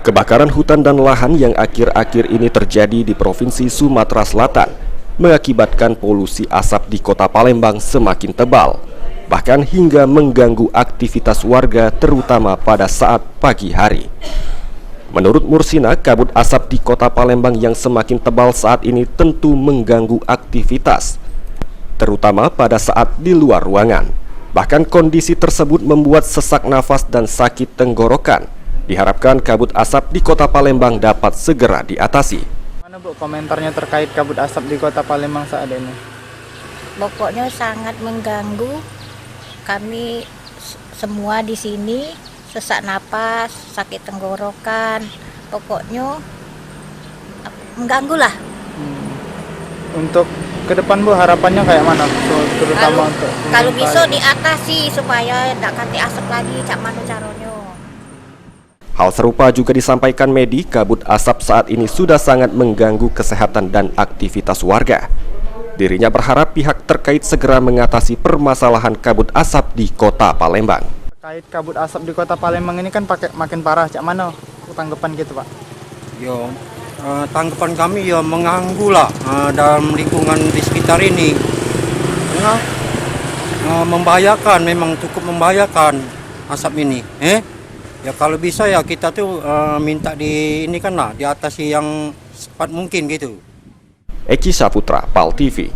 Kebakaran hutan dan lahan yang akhir-akhir ini terjadi di Provinsi Sumatera Selatan mengakibatkan polusi asap di Kota Palembang semakin tebal, bahkan hingga mengganggu aktivitas warga terutama pada saat pagi hari. Menurut Mursina, kabut asap di Kota Palembang yang semakin tebal saat ini tentu mengganggu aktivitas, terutama pada saat di luar ruangan. Bahkan kondisi tersebut membuat sesak nafas dan sakit tenggorokan. Diharapkan kabut asap di Kota Palembang dapat segera diatasi. Mana Bu komentarnya terkait kabut asap di Kota Palembang saat ini? Pokoknya sangat mengganggu kami semua di sini, sesak napas, sakit tenggorokan, pokoknya mengganggu lah. Untuk ke depan Bu harapannya kayak mana? Terutama untuk kalau bisa diatasi supaya tidak kati asap lagi, cak mana caranya. Hal serupa juga disampaikan Medi, kabut asap saat ini sudah sangat mengganggu kesehatan dan aktivitas warga. Dirinya berharap pihak terkait segera mengatasi permasalahan kabut asap di Kota Palembang. Terkait kabut asap di Kota Palembang ini kan makin parah, cak mana tanggapan gitu Pak? Yo, tanggapan kami ya mengganggu lah dalam lingkungan di sekitar ini. Karena membahayakan, memang cukup membahayakan asap ini. Ya kalau bisa ya kita tuh minta ini kan lah diatasi yang cepat mungkin gitu. Eki Saputra, PAL TV.